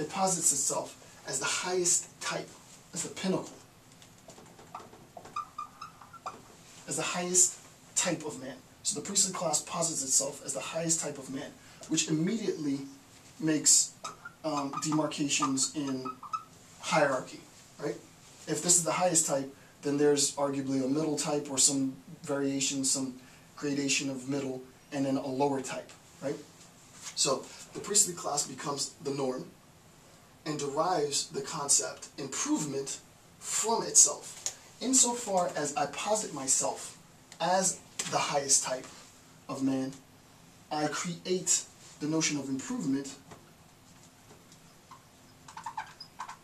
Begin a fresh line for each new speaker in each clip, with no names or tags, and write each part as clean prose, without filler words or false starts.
it posits itself as the highest type, as the pinnacle, as the highest type of man. So the priestly class posits itself as the highest type of man, which immediately makes demarcations in hierarchy, right? If this is the highest type, then there's arguably a middle type or some variation, some gradation of middle, and then a lower type, right? So the priestly class becomes the norm and derives the concept improvement from itself. Insofar as I posit myself as the highest type of man, I create the notion of improvement,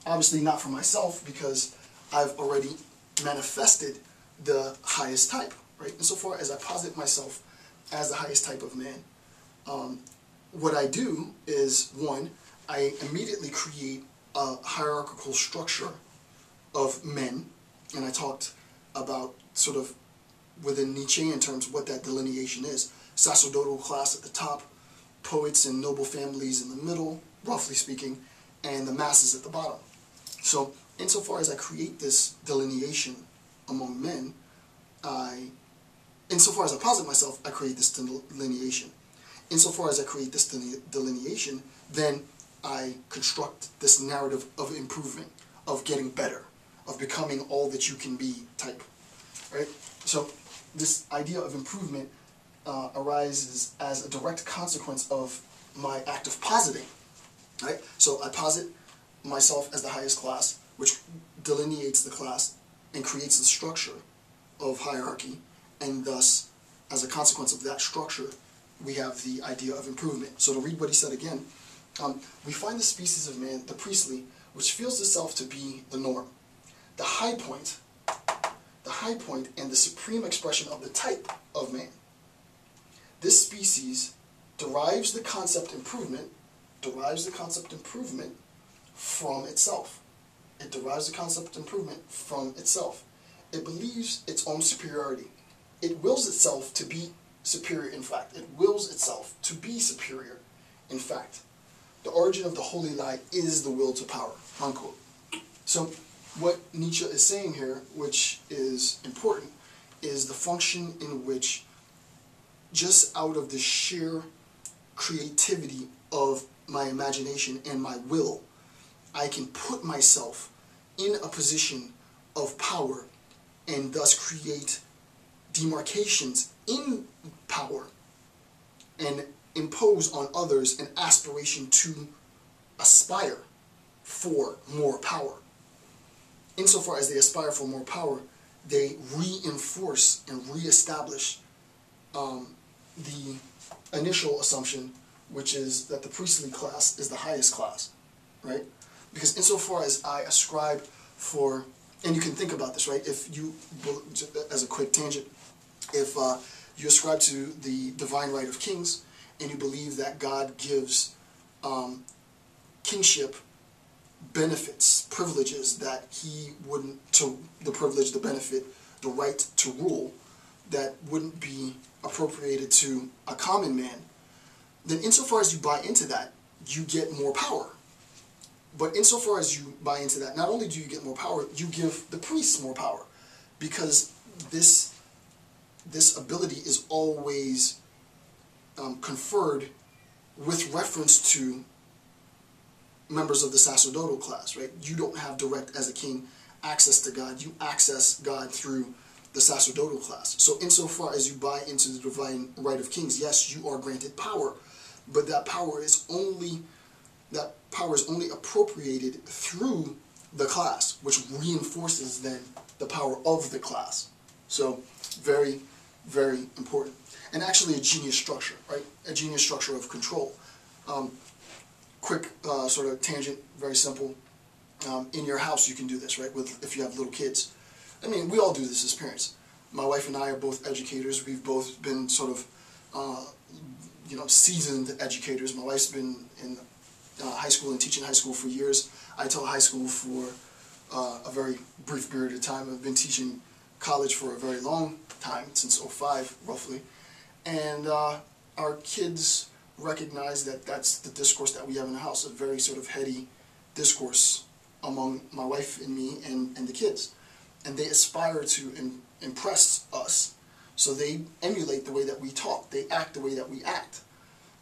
obviously not for myself because I've already manifested the highest type, right? Insofar as I posit myself as the highest type of man, what I do is, one, I immediately create a hierarchical structure of men, and I talked about sort of within Nietzsche in terms of what that delineation is. Sacerdotal class at the top, poets and noble families in the middle, roughly speaking, and the masses at the bottom. So insofar as I create this delineation among men, insofar as I posit myself, I create this delineation. Insofar as I create this delineation, then I construct this narrative of improvement, of getting better, of becoming all that you can be type, right? So this idea of improvement arises as a direct consequence of my act of positing, right? So I posit myself as the highest class, which delineates the class and creates the structure of hierarchy, and thus, as a consequence of that structure, we have the idea of improvement. So to read what he said again, we find the species of man, the priestly, which feels itself to be the norm, the high point and the supreme expression of the type of man. This species derives the concept improvement from itself. It derives the concept improvement from itself. It believes its own superiority. It wills itself to be superior in fact. It wills itself to be superior in fact. The origin of the holy lie is the will to power, unquote. So what Nietzsche is saying here, which is important, is the function in which, just out of the sheer creativity of my imagination and my will, I can put myself in a position of power and thus create demarcations in power and impose on others an aspiration to aspire for more power. Insofar as they aspire for more power, they reinforce and reestablish the initial assumption, which is that the priestly class is the highest class, right? Because insofar as I ascribe for, and you can think about this, right? If you, as a quick tangent, if you ascribe to the divine right of kings, and you believe that God gives kingship benefits, privileges that he wouldn't, to the privilege, the benefit, the right to rule, that wouldn't be appropriated to a common man, then insofar as you buy into that, you get more power. But insofar as you buy into that, not only do you get more power, you give the priests more power, because this ability is always conferred with reference to members of the sacerdotal class, right? You don't have direct, as a king, access to God. You access God through the sacerdotal class. So insofar as you buy into the divine right of kings, yes, you are granted power, but that power is only appropriated through the class, which reinforces then the power of the class. So very, very important. And actually a genius structure, right? A genius structure of control. Quick sort of tangent, very simple. In your house you can do this, right? If you have little kids. I mean, we all do this as parents. My wife and I are both educators. We've both been sort of, seasoned educators. My wife's been in high school and teaching high school for years. I taught high school for a very brief period of time. I've been teaching college for a very long time, since '05 roughly. And our kids recognize that that's the discourse that we have in the house, a very sort of heady, discourse among my wife and me and the kids. And they aspire to impress us, so they emulate the way that we talk. They act the way that we act.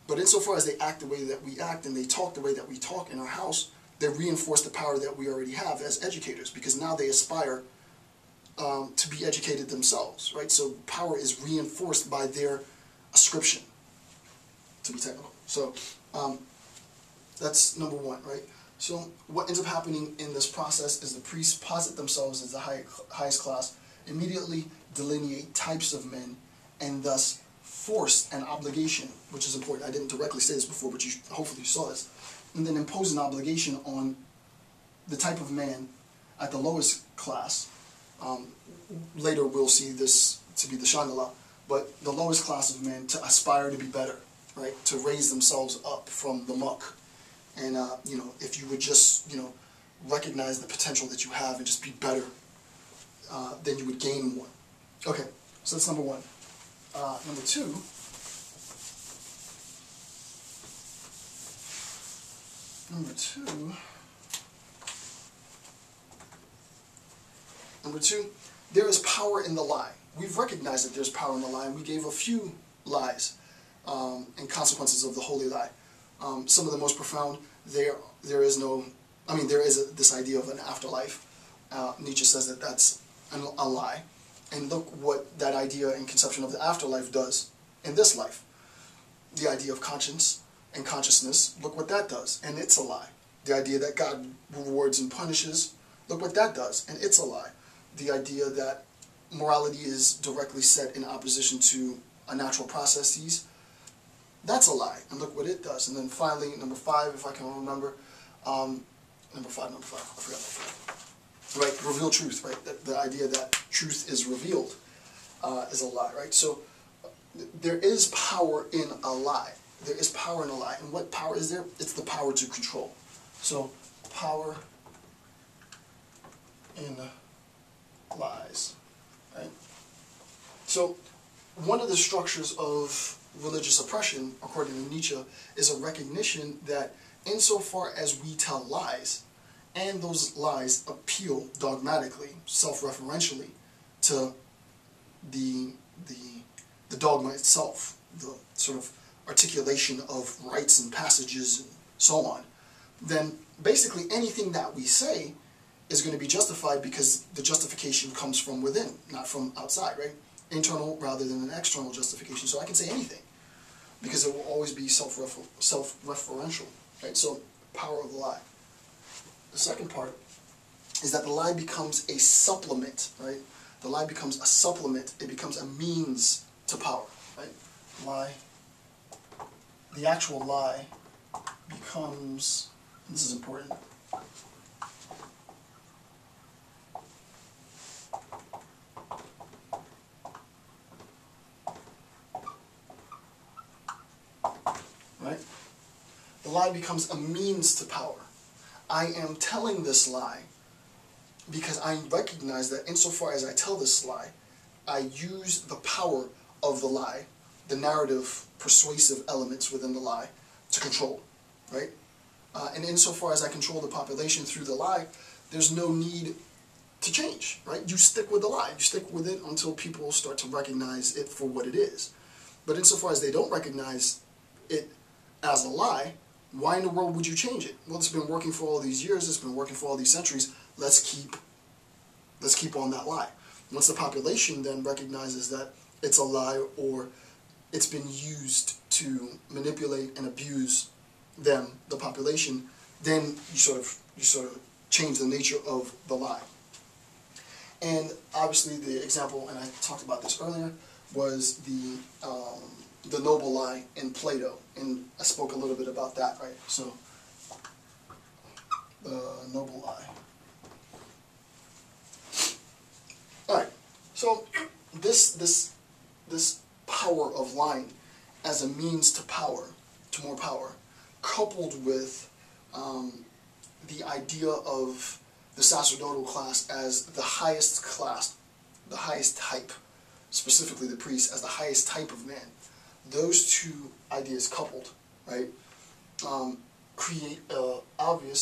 But insofar as they act the way that we act and they talk the way that we talk in our house, they reinforce the power that we already have as educators, because now they aspire to be educated themselves, right? So power is reinforced by their ascription, to be technical. So that's number one, right? So what ends up happening in this process is the priests posit themselves as the highest class, immediately delineate types of men, and thus force an obligation, which is important. I didn't directly say this before, but hopefully you saw this. And then impose an obligation on the type of man at the lowest class. Later we'll see this to be the Shanghala, but the lowest class of men to aspire to be better, right? To raise themselves up from the muck. And, you know, if you would just, you know, recognize the potential that you have and just be better, then you would gain more. Okay, so that's number one. Number two, there is power in the lie. We've recognized that there's power in the lie, and we gave a few lies and consequences of the holy lie. Some of the most profound, there is this idea of an afterlife. Nietzsche says that that's a lie. And look what that idea and conception of the afterlife does in this life. The idea of conscience and consciousness, look what that does, and it's a lie. The idea that God rewards and punishes, look what that does, and it's a lie. The idea that morality is directly set in opposition to a natural processes, that's a lie, and look what it does. And then finally, number five, if I can remember, number five, I forgot number five. Right, reveal truth, right? The idea that truth is revealed is a lie, right? So there is power in a lie. There is power in a lie. And what power is there? It's the power to control. So power in lies, right? So one of the structures of religious oppression, according to Nietzsche, is a recognition that insofar as we tell lies, and those lies appeal dogmatically, self-referentially, to the dogma itself, the sort of articulation of rites and passages and so on, then basically anything that we say is going to be justified because the justification comes from within, not from outside, right? Internal rather than an external justification. So I can say anything because it will always be self-referential, right? So power of the lie. The second part is that the lie becomes a supplement, right? The lie becomes a supplement. It becomes a means to power, right? Lie. The actual lie becomes, and this is important, right? The lie becomes a means to power. I am telling this lie because I recognize that insofar as I tell this lie, I use the power of the lie, the narrative, persuasive elements within the lie, to control, right? And insofar as I control the population through the lie, there's no need to change, right? You stick with the lie. You stick with it until people start to recognize it for what it is. But insofar as they don't recognize it as a lie, why in the world would you change it? Well, it's been working for all these years. It's been working for all these centuries. Let's keep on that lie. Once the population then recognizes that it's a lie or it's been used to manipulate and abuse them, the population, then you sort of change the nature of the lie. And obviously the example, and I talked about this earlier, was the noble lie in Plato, and I spoke a little bit about that, right? So the noble lie. All right. So this power of lying as a means to power, to more power, coupled with the idea of the sacerdotal class as the highest class, the highest type, specifically the priest as the highest type of man. Those two ideas coupled, right, create an obvious